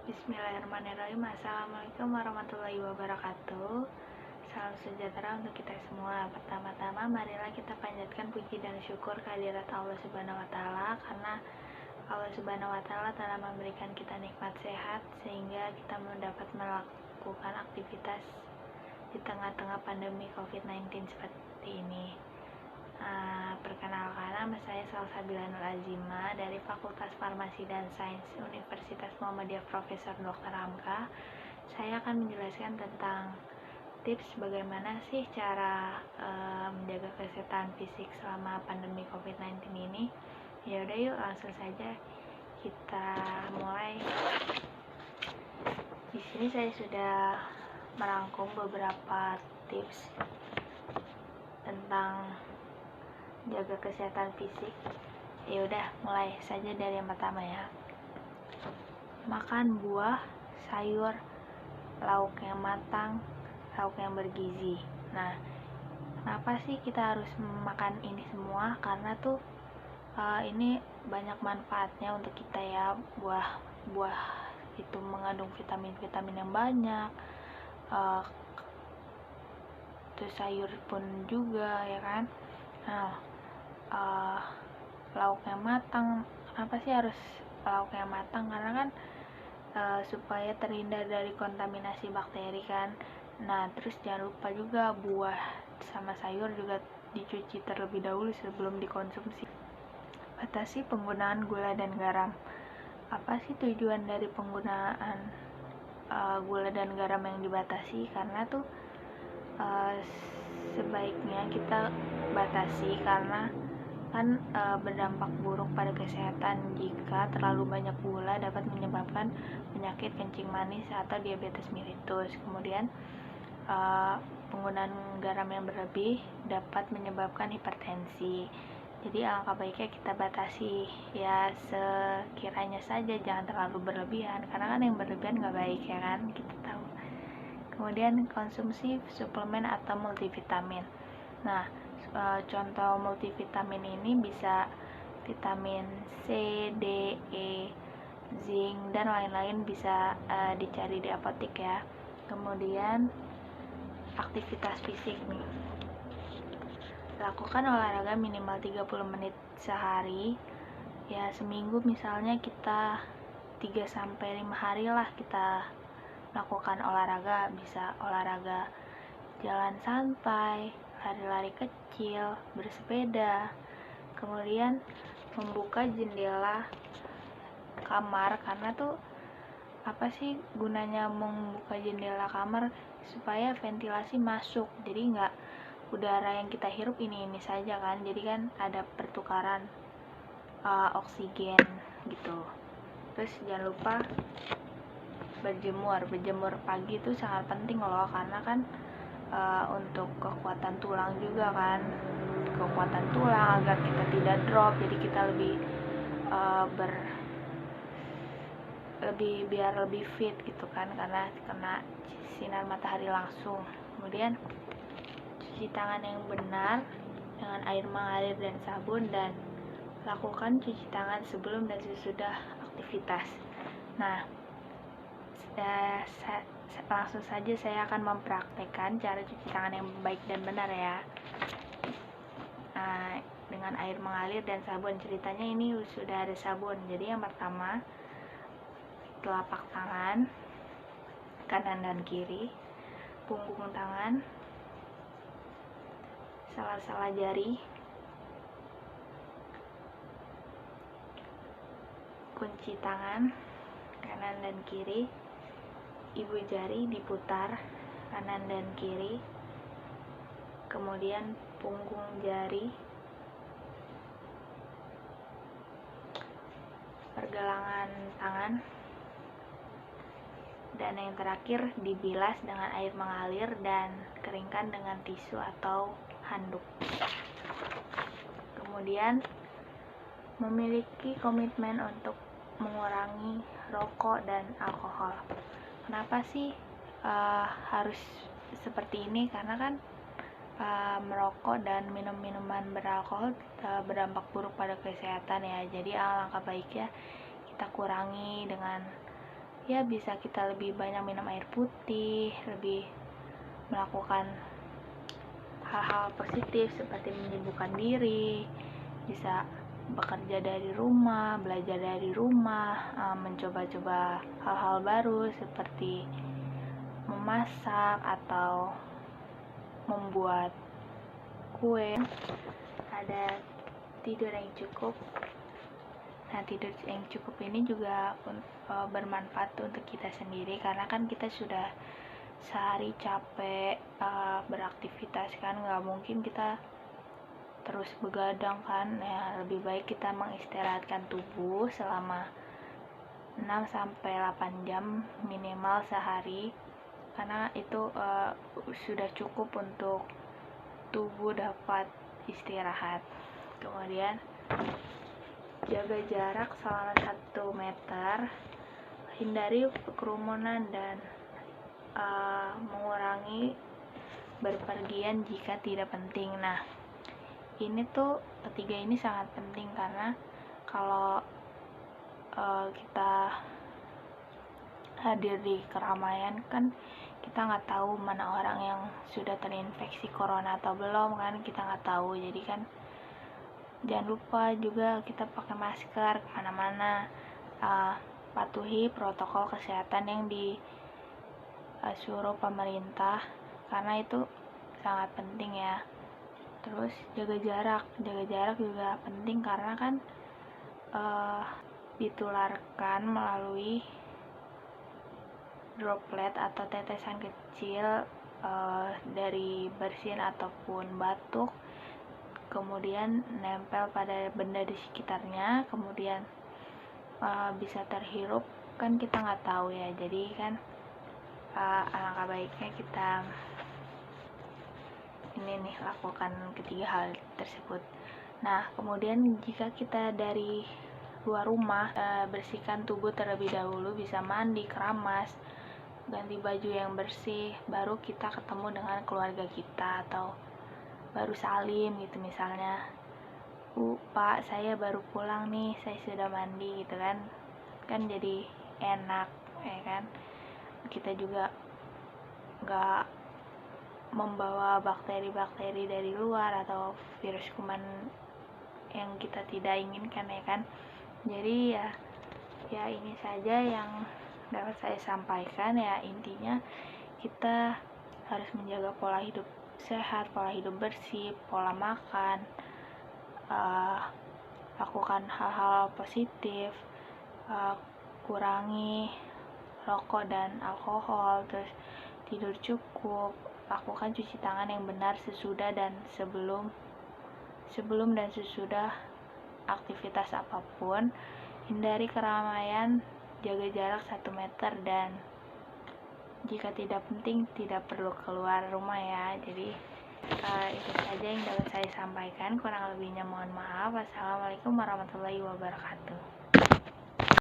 Bismillahirrahmanirrahim. Assalamualaikum warahmatullahi wabarakatuh. Salam sejahtera untuk kita semua. Pertama-tama marilah kita panjatkan puji dan syukur kehadirat Allah Subhanahu wa taala, karena Allah Subhanahu wa taala telah memberikan kita nikmat sehat sehingga kita dapat melakukan aktivitas di tengah-tengah pandemi COVID-19 seperti ini. Perkenalkan, nama saya Salsabila Nur Azima dari Fakultas Farmasi dan Sains Universitas Muhammadiyah Profesor Dr. Hamka. Saya akan menjelaskan tentang tips bagaimana sih cara menjaga kesehatan fisik selama pandemi COVID-19 ini. Ya udah, yuk langsung saja kita mulai. Di sini saya sudah merangkum beberapa tips tentang jaga kesehatan fisik. Ya udah, mulai saja dari yang pertama ya. Makan buah, sayur, lauk yang matang, lauk yang bergizi. Nah, kenapa sih kita harus makan ini semua? Karena tuh ini banyak manfaatnya untuk kita ya. Buah itu mengandung vitamin-vitamin yang banyak. Terus sayur pun juga ya kan. Nah, lauk yang matang. Kenapa sih harus lauk yang matang? Karena kan supaya terhindar dari kontaminasi bakteri kan. Nah, terus jangan lupa juga buah sama sayur juga dicuci terlebih dahulu sebelum dikonsumsi. Batasi penggunaan gula dan garam. Apa sih tujuan dari penggunaan gula dan garam yang dibatasi? Karena tuh sebaiknya kita batasi, karena kan berdampak buruk pada kesehatan. Jika terlalu banyak gula dapat menyebabkan penyakit kencing manis atau diabetes mellitus. Kemudian penggunaan garam yang berlebih dapat menyebabkan hipertensi. Jadi alangkah baiknya kita batasi ya, sekiranya saja, jangan terlalu berlebihan, karena kan yang berlebihan nggak baik ya kan, kita tahu. Kemudian konsumsi suplemen atau multivitamin. Nah, contoh multivitamin ini bisa vitamin C, D, E, zinc, dan lain-lain, bisa dicari di apotek ya. Kemudian aktivitas fisik nih. Lakukan olahraga minimal 30 menit sehari. Ya, seminggu misalnya kita 3-5 hari lah kita melakukan olahraga. Bisa olahraga jalan santai, lari-lari kecil, bersepeda. Kemudian membuka jendela kamar, karena tuh apa sih gunanya membuka jendela kamar? Supaya ventilasi masuk, jadi nggak udara yang kita hirup ini saja kan, jadi kan ada pertukaran oksigen gitu. Terus jangan lupa berjemur pagi itu sangat penting loh, karena kan untuk kekuatan tulang juga kan, kekuatan tulang agar kita tidak drop, jadi kita biar lebih fit gitu kan, karena kena sinar matahari langsung. Kemudian cuci tangan yang benar dengan air mengalir dan sabun, dan lakukan cuci tangan sebelum dan sesudah aktivitas. Nah, langsung saja saya akan mempraktekkan cara cuci tangan yang baik dan benar ya. Nah, dengan air mengalir dan sabun. Ceritanya ini sudah ada sabun. Jadi yang pertama, telapak tangan kanan dan kiri, punggung tangan, sela-sela jari, kunci tangan kanan dan kiri, ibu jari diputar kanan dan kiri, kemudian punggung jari, pergelangan tangan, dan yang terakhir dibilas dengan air mengalir dan keringkan dengan tisu atau handuk. Kemudian memiliki komitmen untuk mengurangi rokok dan alkohol. Kenapa sih harus seperti ini? Karena kan merokok dan minum minuman beralkohol berdampak buruk pada kesehatan ya. Jadi alangkah baiknya kita kurangi dengan ya bisa kita lebih banyak minum air putih, lebih melakukan hal-hal positif seperti menyibukkan diri, bisa bekerja dari rumah, belajar dari rumah, mencoba-coba hal-hal baru seperti memasak atau membuat kue. Ada tidur yang cukup. Nah, tidur yang cukup ini juga bermanfaat untuk kita sendiri, karena kan kita sudah sehari capek beraktivitas kan, nggak mungkin kita terus begadang kan. Ya, lebih baik kita mengistirahatkan tubuh selama 6-8 jam minimal sehari, karena itu sudah cukup untuk tubuh dapat istirahat. Kemudian jaga jarak selama 1 meter, hindari kerumunan, dan mengurangi berpergian jika tidak penting. Nah, ini tuh ketiga ini sangat penting, karena kalau kita hadir di keramaian kan kita nggak tahu mana orang yang sudah terinfeksi corona atau belum kan, kita nggak tahu. Jadi kan jangan lupa juga kita pakai masker kemana-mana, patuhi protokol kesehatan yang disuruh pemerintah, karena itu sangat penting ya. Terus jaga jarak juga penting, karena kan ditularkan melalui droplet atau tetesan kecil dari bersin ataupun batuk, kemudian nempel pada benda di sekitarnya, kemudian bisa terhirup, kan kita nggak tahu ya. Jadi kan alangkah baiknya kita lakukan ketiga hal tersebut. Nah, kemudian jika kita dari luar rumah, bersihkan tubuh terlebih dahulu, bisa mandi, keramas, ganti baju yang bersih, baru kita ketemu dengan keluarga kita, atau baru salim gitu misalnya, Pak, saya baru pulang nih, saya sudah mandi gitu kan jadi enak ya kan. Kita juga nggak membawa bakteri-bakteri dari luar atau virus kuman yang kita tidak inginkan ya kan. Jadi ya ini saja yang dapat saya sampaikan ya. Intinya kita harus menjaga pola hidup sehat, pola hidup bersih, pola makan, lakukan hal-hal positif, kurangi rokok dan alkohol, terus tidur cukup, lakukan cuci tangan yang benar sesudah dan sebelum dan sesudah aktivitas apapun, hindari keramaian, jaga jarak 1 meter, dan jika tidak penting tidak perlu keluar rumah ya. Jadi itu saja yang dapat saya sampaikan, kurang lebihnya mohon maaf. Wassalamualaikum warahmatullahi wabarakatuh.